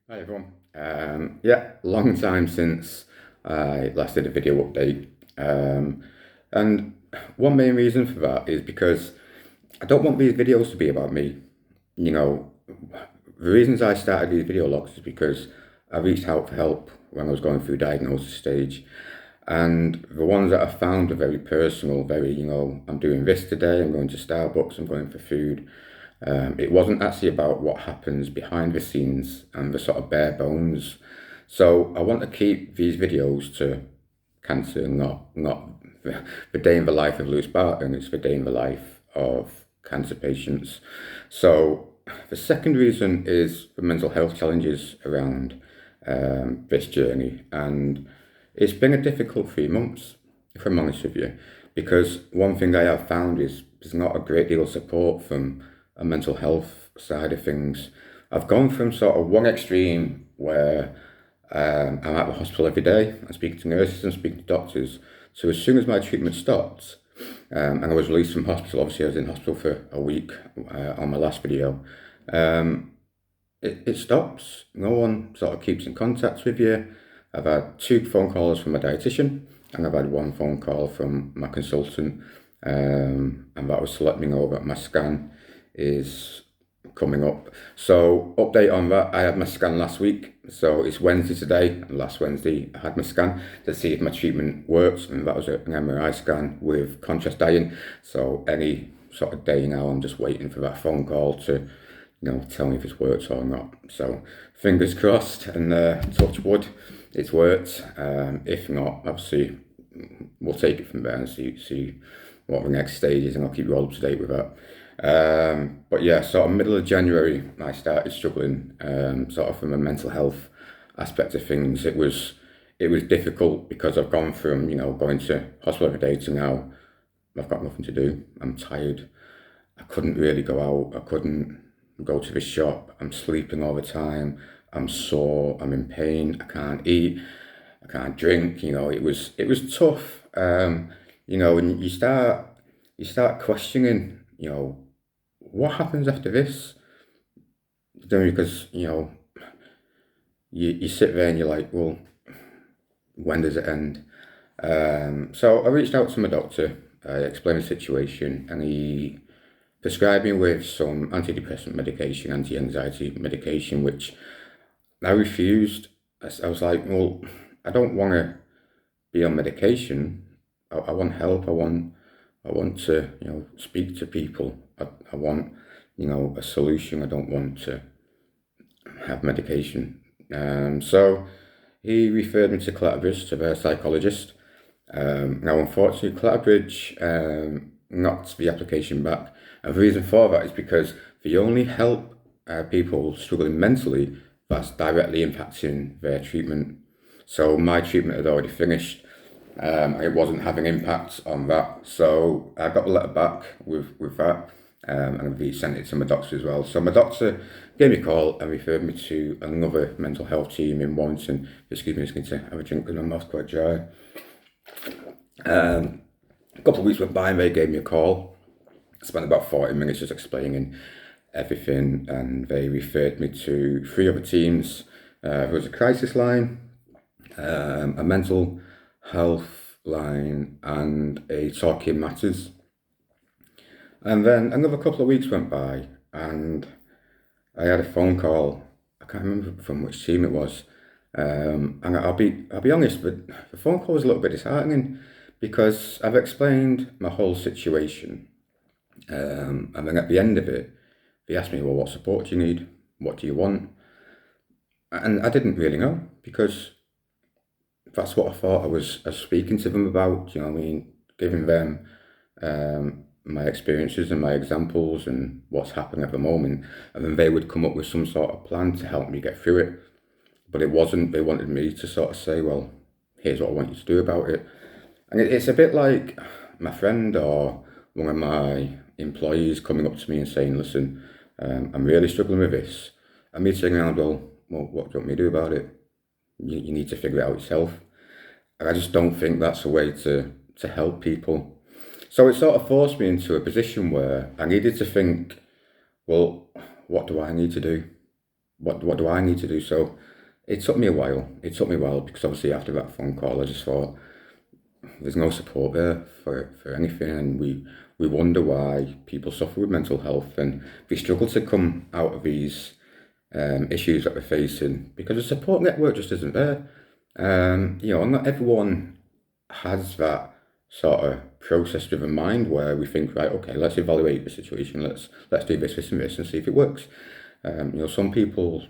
Hi everyone. Yeah, long time since I last did a video update. And one main reason for that is because I don't want these videos to be about me. You know, the reasons I started these video logs is because I reached out for help when I was going through diagnosis stage. And the ones that I found are very personal, I'm doing this today, I'm going to Starbucks, I'm going for food. It wasn't actually about what happens behind the scenes and the sort of bare bones. So I want to keep these videos to cancer, not the day in the life of Lewis Barton, it's the day in the life of cancer patients. So the second reason is the mental health challenges around this journey. And it's been a difficult 3 months, if I'm honest with you, because one thing I have found is there's not a great deal of support from a mental health side of things. I've gone from sort of one extreme where I'm at the hospital every day, I speak to nurses and speak to doctors. So as soon as my treatment stopped, and I was released from hospital, obviously I was in hospital for a week on my last video, it stops. No one sort of keeps in contact with you. I've had 2 phone calls from my dietitian and I've had 1 phone call from my consultant, and that was to let me know that my scan is coming up. So update on that, I had my scan last week, so it's Wednesday today, and last Wednesday I had my scan to see if my treatment works, and that was an MRI scan with contrast dyeing. So any sort of day now I'm just waiting for that phone call to tell me if it works or not. So fingers crossed and touch wood, it's worked. If not, obviously we'll take it from there and see what the next stage is, and I'll keep you all up to date with that. But yeah, sort of middle of January, I started struggling, sort of from a mental health aspect of things. It was difficult because I've gone from going to hospital every day to now I've got nothing to do. I'm tired. I couldn't really go out. I couldn't go to the shop. I'm sleeping all the time. I'm sore. I'm in pain. I can't eat. I can't drink. It was tough. And you start questioning. What happens after this? Because you sit there and you're like, well, when does it end? So I reached out to my doctor. I explained the situation, and he prescribed me with some antidepressant medication, anti-anxiety medication, which I refused. I was like, well, I don't want to be on medication. I want help. I want to, speak to people. I want, a solution. I don't want to have medication. So he referred me to Clatterbridge, to their psychologist. Now, unfortunately, Clatterbridge knocked the application back. And the reason for that is because they only help people struggling mentally that's directly impacting their treatment. So my treatment had already finished. It wasn't having impact on that. So I got the letter back with that, and we sent it to my doctor as well. So my doctor gave me a call and referred me to another mental health team in Warrington. Excuse me, just need to have a drink because my mouth's quite dry. A couple of weeks went by and they gave me a call. I spent about 40 minutes just explaining everything, and they referred me to 3 other teams. There was a crisis line, a mental health line, and a talking matters. And then another couple of weeks went by and I had a phone call. I can't remember from which team it was. And I'll be honest, but the phone call was a little bit disheartening because I've explained my whole situation. And then at the end of it, they asked me, well, what support do you need? What do you want? And I didn't really know because that's what I thought I was speaking to them about, you know what I mean? Giving them my experiences and my examples and what's happening at the moment. And then they would come up with some sort of plan to help me get through it. But it wasn't, they wanted me to sort of say, well, here's what I want you to do about it. And it's a bit like my friend or one of my employees coming up to me and saying, listen, I'm really struggling with this. And me saying around, well, what do you want me to do about it? You need to figure it out yourself. And I just don't think that's a way to help people. So it sort of forced me into a position where I needed to think, well, what do I need to do? what do I need to do? So it took me a while. It took me a while because obviously after that phone call, I just thought there's no support there for anything, and we wonder why people suffer with mental health and we struggle to come out of these issues that we're facing because the support network just isn't there. And not everyone has that sort of process-driven mind where we think, right, okay, let's evaluate the situation, let's do this, and this, and see if it works. Some people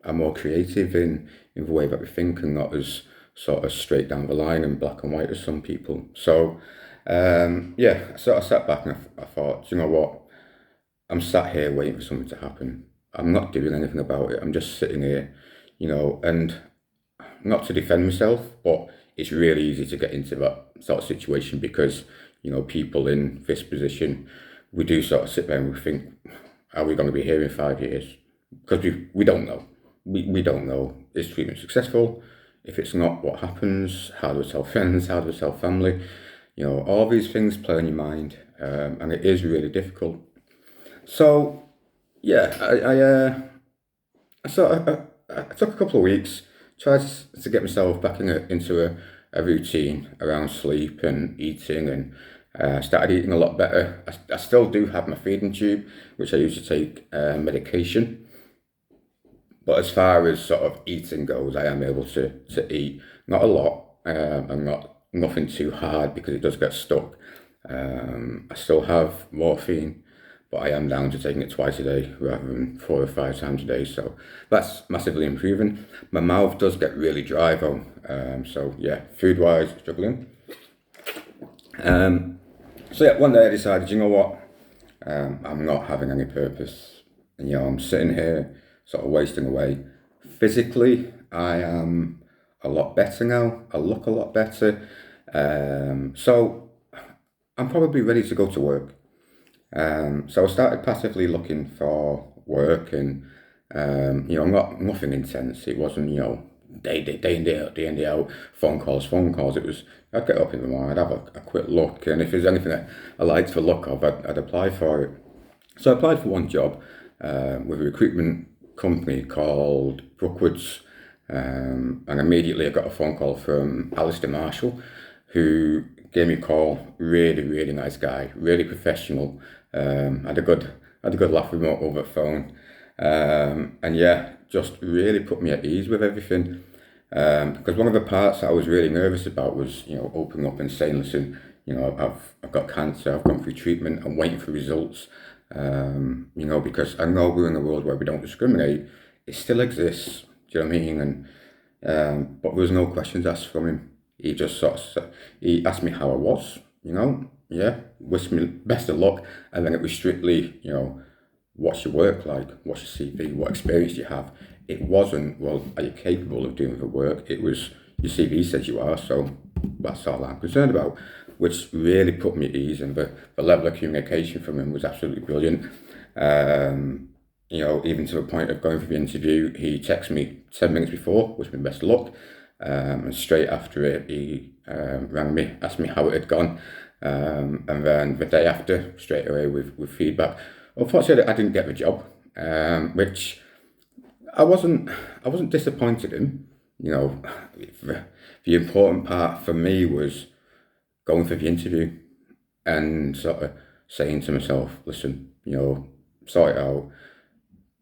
are more creative in the way that we think and not as sort of straight down the line and black and white as some people. So, I sort of sat back and I thought, you know what? I'm sat here waiting for something to happen. I'm not doing anything about it. I'm just sitting here, and not to defend myself, but it's really easy to get into that sort of situation because, people in this position, we do sort of sit there and we think, are we going to be here in 5 years? Because we don't know. We don't know. Is treatment successful? If it's not, what happens? How do we tell friends? How do we tell family? All these things play on your mind, and it is really difficult. So, yeah, I took a couple of weeks, tried to get myself back into a routine around sleep and eating, and started eating a lot better. I still do have my feeding tube, which I use to take medication. But as far as sort of eating goes, I am able to eat, not a lot, and nothing too hard because it does get stuck. I still have morphine, but I am down to taking it twice a day rather than 4 or 5 times a day. So that's massively improving. My mouth does get really dry though. So yeah, food-wise, struggling. One day I decided, you know what? I'm not having any purpose. And, I'm sitting here sort of wasting away. Physically, I am a lot better now. I look a lot better. So I'm probably ready to go to work. So I started passively looking for work and, not nothing intense. It wasn't, day in, day in, day out, phone calls. It was, I'd get up in the morning, I'd have a quick look, and if there's anything that I liked the look of, I'd apply for it. So I applied for one job with a recruitment company called Brookwoods, and immediately I got a phone call from Alistair Marshall, who gave me a call. Really, really nice guy, really professional. Had a good laugh with him over the phone, and yeah, just really put me at ease with everything. Because one of the parts that I was really nervous about was, opening up and saying, listen, I've got cancer, I've gone through treatment, I'm waiting for results. Because I know we're in a world where we don't discriminate. It still exists. Do you know what I mean? And but there was no questions asked from him. He just he asked me how I was. Yeah, wished me best of luck, and then it was strictly, what's your work like? What's your CV? What experience do you have? It wasn't, well, are you capable of doing the work? It was, your CV says you are, so that's all I'm concerned about, which really put me at ease, and the level of communication from him was absolutely brilliant. Even to the point of going for the interview, he texted me 10 minutes before, wished me best of luck, and straight after it, he rang me, asked me how it had gone, and then the day after, straight away with feedback. Unfortunately, I didn't get the job, which I wasn't disappointed in. The important part for me was going for the interview and sort of saying to myself, listen, sort it out,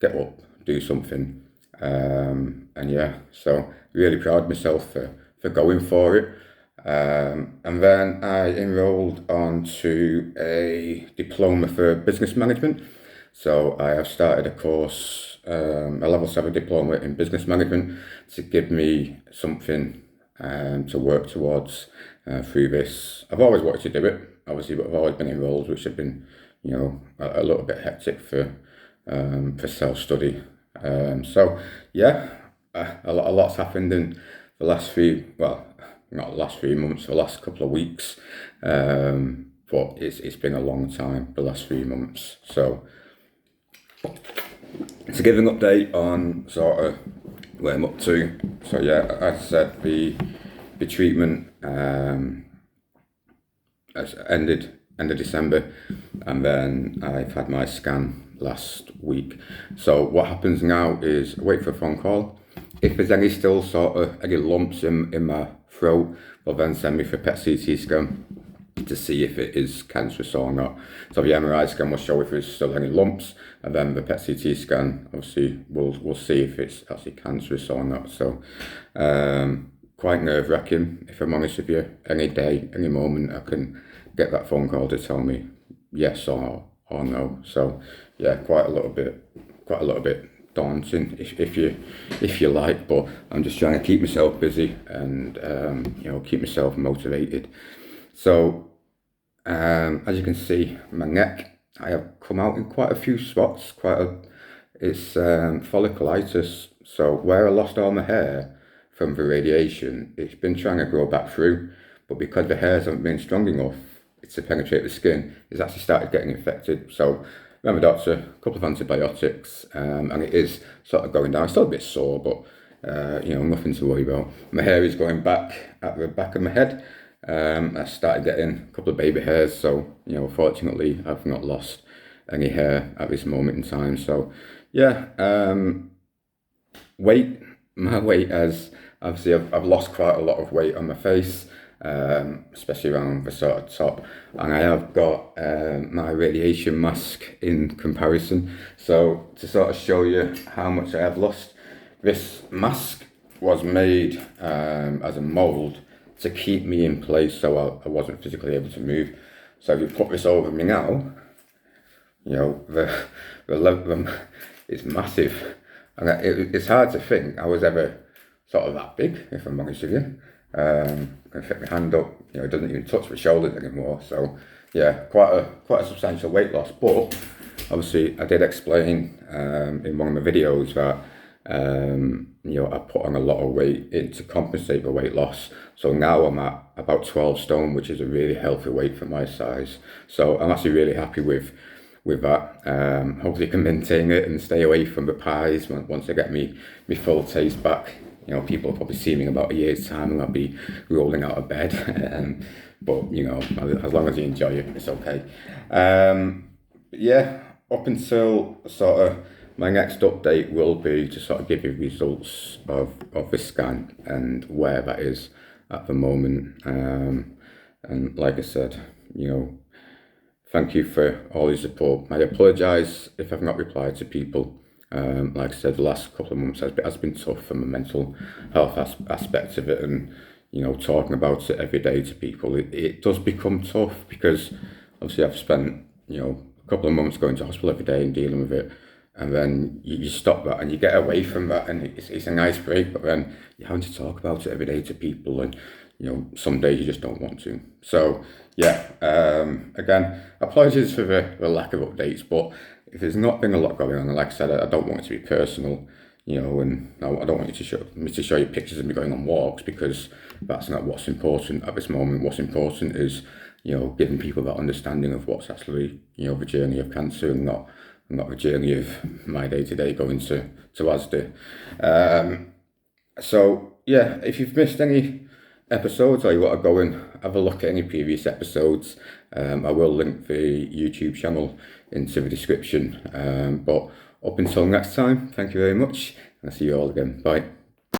get up, do something. And yeah, so really proud of myself for going for it. And then I enrolled onto a diploma for business management. So I have started a course, a level 7 diploma in business management, to give me something to work towards through this. I've always wanted to do it, obviously, but I've always been in roles which have been, a little bit hectic for self-study. So yeah, a lot's happened in the last not the last 3 months, the last couple of weeks, but it's been a long time, the last 3 months. So to give an update on sort of where I'm up to. So yeah, as I said, the treatment has ended end of December, and then I've had my scan last week. So what happens now is I wait for a phone call. If there's any still sort of any lumps in my throat, they'll then send me for a PET CT scan to see if it is cancerous or not. So the MRI scan will show if there's still any lumps, and then the PET CT scan obviously will see if it's actually cancerous or not. So quite nerve-wracking, if I'm honest with you. Any day, any moment, I can get that phone call to tell me yes or no. So yeah, quite a little bit daunting, if you like, but I'm just trying to keep myself busy and keep myself motivated. So as you can see, my neck, I have come out in quite a few spots. It's folliculitis. So where I lost all my hair from the radiation, it's been trying to grow back through, but because the hairs haven't been strong enough to penetrate the skin, it's actually started getting infected. So I went to the doctor, a couple of antibiotics, and it is sort of going down. It's still a bit sore, but nothing to worry about. My hair is going back at the back of my head. I started getting a couple of baby hairs, so fortunately I've not lost any hair at this moment in time. So yeah, my weight has obviously I've lost quite a lot of weight on my face, especially around the sort of top, and I have got my radiation mask in comparison. So to sort of show you how much I have lost, this mask was made as a mould to keep me in place, so I wasn't physically able to move. So if you put this over me now, the level is massive, and it's hard to think I was ever sort of that big, if I'm honest with you. I can fit my hand up, it doesn't even touch my shoulders anymore. So yeah, quite a substantial weight loss. But obviously I did explain in one of my videos that I put on a lot of weight in to compensate for weight loss. So now I'm at about 12 stone, which is a really healthy weight for my size. So I'm actually really happy with that. Hopefully I can maintain it and stay away from the pies once I get me full taste back. People will probably see me in about a year's time and I'll be rolling out of bed. But as long as you enjoy it, it's okay. Yeah, up until sort of my next update will be to sort of give you results of the scan and where that is at the moment. And like I said, thank you for all your support. I apologise if I've not replied to people. Like I said, the last couple of months has been tough from the mental health aspect of it, and talking about it every day to people, it does become tough, because obviously I've spent a couple of months going to hospital every day and dealing with it, and then you stop that and you get away from that, and it's a nice break, but then you're having to talk about it every day to people, and some days you just don't want to. So yeah, again, apologies for the lack of updates, but if there's not been a lot going on, and like I said, I don't want it to be personal, and I don't want you to show you pictures of me going on walks, because that's not what's important at this moment. What's important is, giving people that understanding of what's actually, the journey of cancer, and not the journey of my day-to-day going to Asda. So yeah, if you've missed any episodes, or you want to go and have a look at any previous episodes, I will link the YouTube channel into the description. But up until next time, thank you very much, and I'll see you all again. Bye.